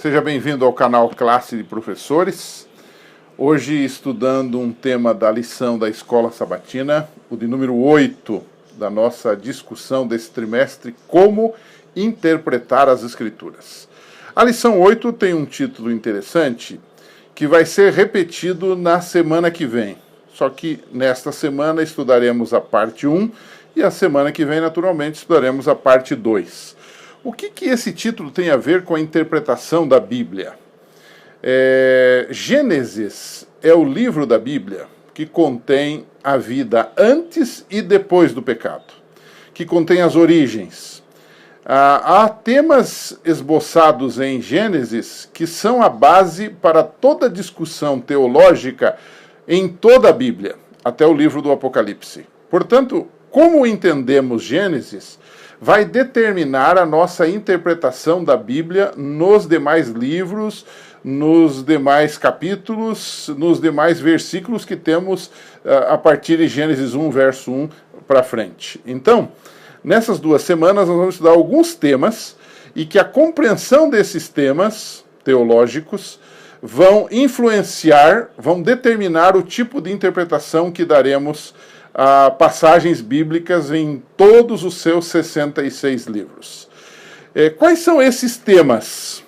Seja bem-vindo ao canal Classe de Professores. Hoje estudando um tema da lição da Escola Sabatina, o de número 8 da nossa discussão desse trimestre, Como Interpretar as Escrituras. A lição 8 tem um título interessante que vai ser repetido na semana que vem. Só que nesta semana estudaremos a parte 1 e a semana que vem, naturalmente, estudaremos a parte 2. O que esse título tem a ver com a interpretação da Bíblia? Gênesis é o livro da Bíblia que contém a vida antes e depois do pecado, que contém as origens. Há temas esboçados em Gênesis que são a base para toda discussão teológica em toda a Bíblia, até o livro do Apocalipse. Portanto, como entendemos Gênesis vai determinar a nossa interpretação da Bíblia nos demais livros, nos demais capítulos, nos demais versículos que temos a partir de Gênesis 1, verso 1 para frente. Então, nessas 2 semanas nós vamos estudar alguns temas e que a compreensão desses temas teológicos vão influenciar, vão determinar o tipo de interpretação que daremos a passagens bíblicas em todos os seus 66 livros. Quais são esses temas?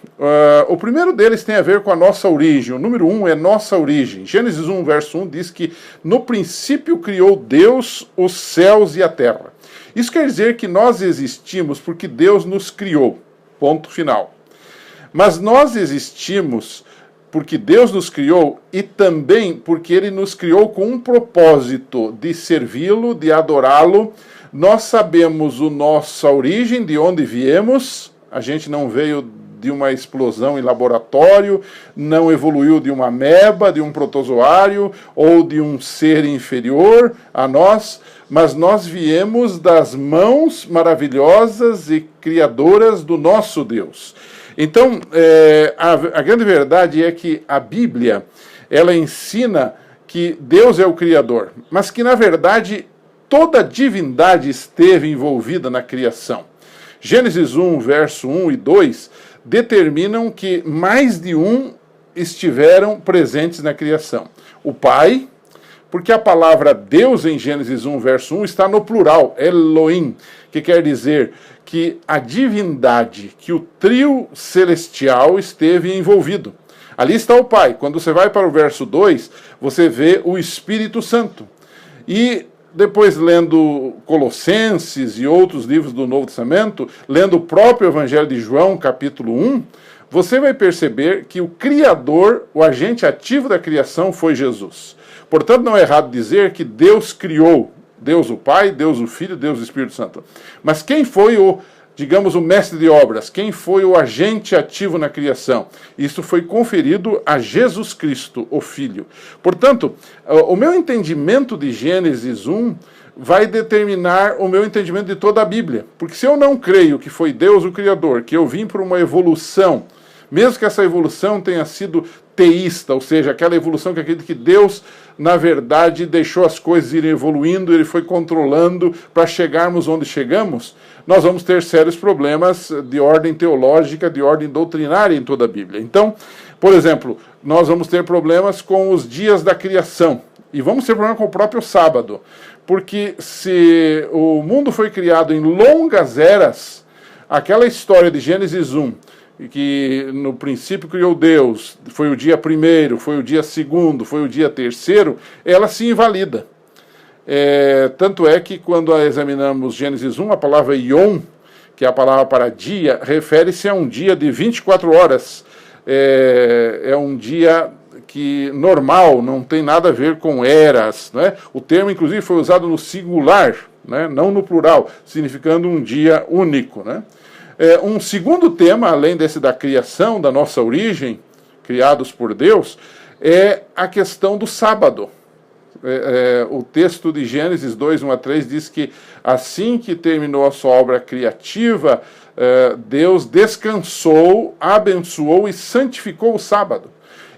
O primeiro deles tem a ver com a nossa origem. O número 1 é nossa origem. Gênesis 1, verso 1 diz que no princípio criou Deus os céus e a terra. Isso quer dizer que nós existimos porque Deus nos criou. Ponto final. Mas nós existimos porque Deus nos criou e também porque Ele nos criou com um propósito de servi-lo, de adorá-lo. Nós sabemos a nossa origem, de onde viemos. A gente não veio de uma explosão em laboratório, não evoluiu de uma ameba, de um protozoário ou de um ser inferior a nós, mas nós viemos das mãos maravilhosas e criadoras do nosso Deus. Então, a grande verdade é que a Bíblia, ela ensina que Deus é o Criador, mas que, na verdade, toda a divindade esteve envolvida na criação. Gênesis 1, verso 1 e 2, determinam que mais de um estiveram presentes na criação. O Pai, porque a palavra Deus em Gênesis 1, verso 1 está no plural, Elohim, que quer dizer que a divindade, que o trio celestial esteve envolvido. Ali está o Pai. Quando você vai para o verso 2, você vê o Espírito Santo. E depois, lendo Colossenses e outros livros do Novo Testamento, lendo o próprio Evangelho de João, capítulo 1, você vai perceber que o Criador, o agente ativo da criação, foi Jesus. Portanto, não é errado dizer que Deus criou, Deus o Pai, Deus o Filho, Deus o Espírito Santo. Mas quem foi o mestre de obras? Quem foi o agente ativo na criação? Isso foi conferido a Jesus Cristo, o Filho. Portanto, o meu entendimento de Gênesis 1 vai determinar o meu entendimento de toda a Bíblia. Porque se eu não creio que foi Deus o Criador, que eu vim por uma evolução, mesmo que essa evolução tenha sido teísta, ou seja, aquela evolução que acredita que Deus, na verdade, deixou as coisas irem evoluindo, Ele foi controlando para chegarmos onde chegamos, nós vamos ter sérios problemas de ordem teológica, de ordem doutrinária em toda a Bíblia. Então, por exemplo, nós vamos ter problemas com os dias da criação, e vamos ter problema com o próprio sábado, porque se o mundo foi criado em longas eras, aquela história de Gênesis 1, que no princípio criou Deus, foi o dia 1º, foi o dia 2º, foi o dia 3º, ela se invalida. Tanto é que quando examinamos Gênesis 1, a palavra Yom, que é a palavra para dia, refere-se a um dia de 24 horas. É um dia que normal, não tem nada a ver com eras. Né? O termo, inclusive, foi usado no singular, né? Não no plural, significando um dia único, né? Um segundo tema, além desse da criação, da nossa origem, criados por Deus, é a questão do sábado. O texto de Gênesis 2, 1 a 3 diz que assim que terminou a sua obra criativa, Deus descansou, abençoou e santificou o sábado.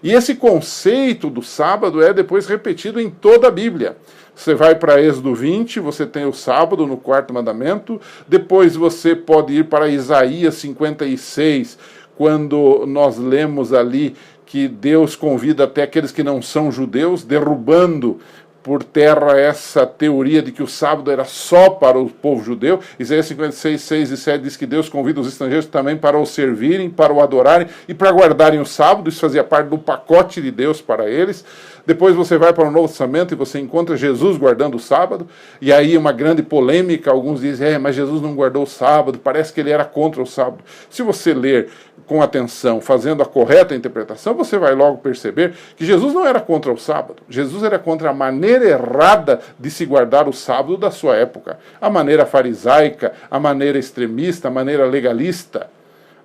E esse conceito do sábado é depois repetido em toda a Bíblia. Você vai para Êxodo 20, você tem o sábado no 4º mandamento, depois você pode ir para Isaías 56, quando nós lemos ali que Deus convida até aqueles que não são judeus, derrubando por terra essa teoria de que o sábado era só para o povo judeu. Isaías 56, 6 e 7 diz que Deus convida os estrangeiros também para o servirem, para o adorarem e para guardarem o sábado. Isso fazia parte do pacote de Deus para eles. Depois você vai para o Novo Testamento e você encontra Jesus guardando o sábado, e aí uma grande polêmica, alguns dizem, mas Jesus não guardou o sábado, parece que ele era contra o sábado. Se você ler com atenção, fazendo a correta interpretação, você vai logo perceber que Jesus não era contra o sábado, Jesus era contra a maneira errada de se guardar o sábado da sua época, a maneira farisaica, a maneira extremista, a maneira legalista.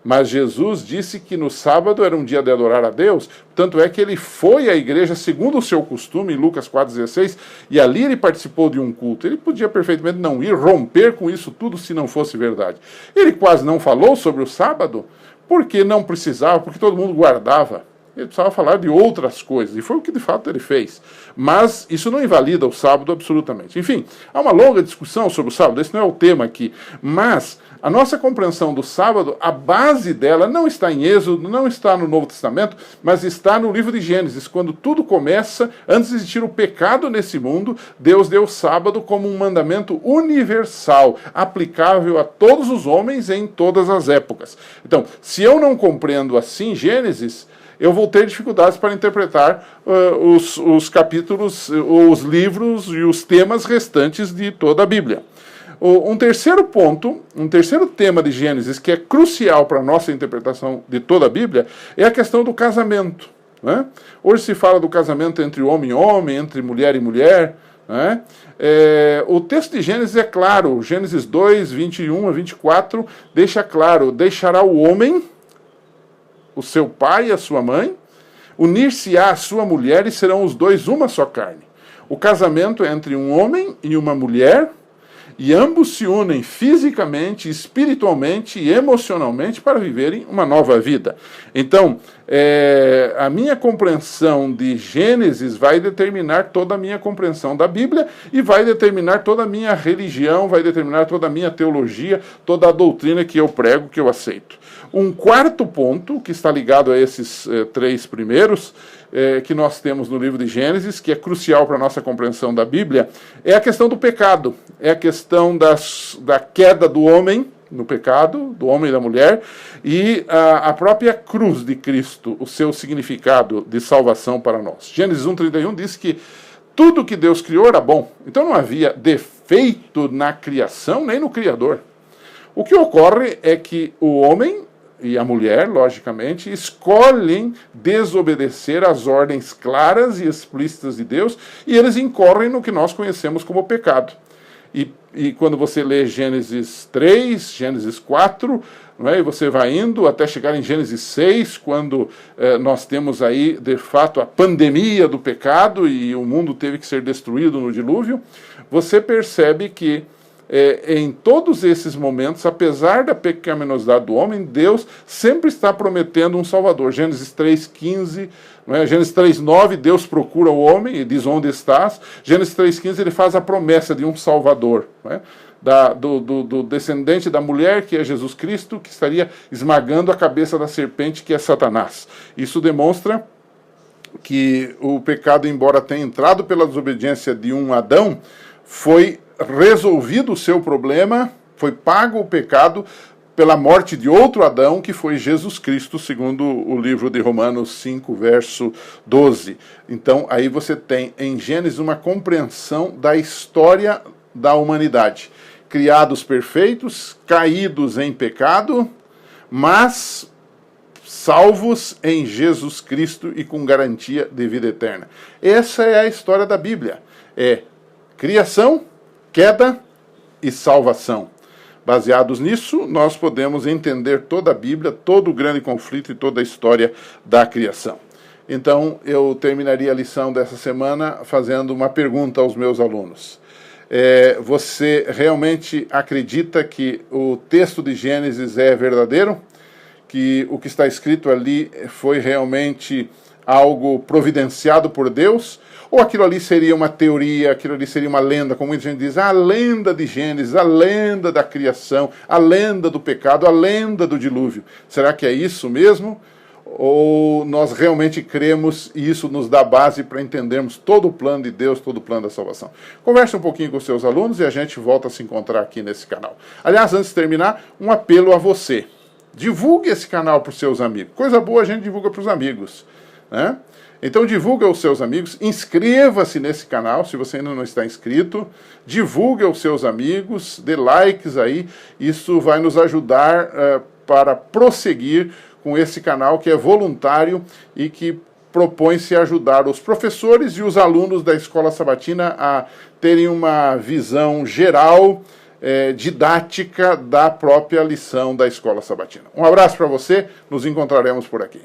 Mas Jesus disse que no sábado era um dia de adorar a Deus, tanto é que ele foi à igreja segundo o seu costume, em Lucas 4,16, e ali ele participou de um culto. Ele podia perfeitamente não ir, romper com isso tudo se não fosse verdade. Ele quase não falou sobre o sábado, porque não precisava, porque todo mundo guardava. Ele precisava falar de outras coisas, e foi o que de fato ele fez. Mas isso não invalida o sábado absolutamente. Enfim, há uma longa discussão sobre o sábado, esse não é o tema aqui, mas a nossa compreensão do sábado, a base dela não está em Êxodo, não está no Novo Testamento, mas está no livro de Gênesis, quando tudo começa, antes de existir o pecado nesse mundo, Deus deu o sábado como um mandamento universal, aplicável a todos os homens em todas as épocas. Então, se eu não compreendo assim Gênesis, eu vou ter dificuldades para interpretar os capítulos, os livros e os temas restantes de toda a Bíblia. Um terceiro ponto, um terceiro tema de Gênesis que é crucial para a nossa interpretação de toda a Bíblia é a questão do casamento. Né? Hoje se fala do casamento entre homem e homem, entre mulher e mulher. Né? O texto de Gênesis é claro, Gênesis 2, 21 a 24, deixa claro, deixará o homem, o seu pai e a sua mãe, unir-se-á a sua mulher e serão os dois uma só carne. O casamento é entre um homem e uma mulher, e ambos se unem fisicamente, espiritualmente e emocionalmente para viverem uma nova vida. Então, a minha compreensão de Gênesis vai determinar toda a minha compreensão da Bíblia e vai determinar toda a minha religião, vai determinar toda a minha teologia, toda a doutrina que eu prego, que eu aceito. Um quarto ponto, que está ligado a esses três primeiros, que nós temos no livro de Gênesis, que é crucial para a nossa compreensão da Bíblia, é a questão do pecado, é a questão da queda do homem no pecado, do homem e da mulher, e a própria cruz de Cristo, o seu significado de salvação para nós. Gênesis 1:31 diz que tudo que Deus criou era bom, então não havia defeito na criação nem no Criador. O que ocorre é que o homem e a mulher, logicamente, escolhem desobedecer às ordens claras e explícitas de Deus, e eles incorrem no que nós conhecemos como pecado. E quando você lê Gênesis 3, Gênesis 4, não é? E você vai indo até chegar em Gênesis 6, quando nós temos aí, de fato, a pandemia do pecado e o mundo teve que ser destruído no dilúvio, você percebe que em todos esses momentos, apesar da pecaminosidade do homem, Deus sempre está prometendo um Salvador. Gênesis 3:15, Gênesis 3:9, Deus procura o homem e diz: onde estás? Gênesis 3:15, ele faz a promessa de um Salvador, do descendente da mulher, que é Jesus Cristo, que estaria esmagando a cabeça da serpente, que é Satanás. Isso demonstra que o pecado, embora tenha entrado pela desobediência de um Adão, foi resolvido o seu problema, foi pago o pecado pela morte de outro Adão, que foi Jesus Cristo, segundo o livro de Romanos 5, verso 12. Então, aí você tem em Gênesis uma compreensão da história da humanidade. Criados perfeitos, caídos em pecado, mas salvos em Jesus Cristo e com garantia de vida eterna. Essa é a história da Bíblia. É criação, queda e salvação. Baseados nisso, nós podemos entender toda a Bíblia, todo o grande conflito e toda a história da criação. Então, eu terminaria a lição dessa semana fazendo uma pergunta aos meus alunos. Você realmente acredita que o texto de Gênesis é verdadeiro? Que o que está escrito ali foi realmente algo providenciado por Deus? Ou aquilo ali seria uma teoria, aquilo ali seria uma lenda, como muita gente diz, a lenda de Gênesis, a lenda da criação, a lenda do pecado, a lenda do dilúvio. Será que é isso mesmo? Ou nós realmente cremos e isso nos dá base para entendermos todo o plano de Deus, todo o plano da salvação? Converse um pouquinho com os seus alunos e a gente volta a se encontrar aqui nesse canal. Aliás, antes de terminar, um apelo a você. Divulgue esse canal para os seus amigos. Coisa boa a gente divulga para os amigos, né? Então divulgue aos seus amigos, inscreva-se nesse canal se você ainda não está inscrito, divulgue aos seus amigos, dê likes aí, isso vai nos ajudar para prosseguir com esse canal que é voluntário e que propõe-se ajudar os professores e os alunos da Escola Sabatina a terem uma visão geral, didática da própria lição da Escola Sabatina. Um abraço para você, nos encontraremos por aqui.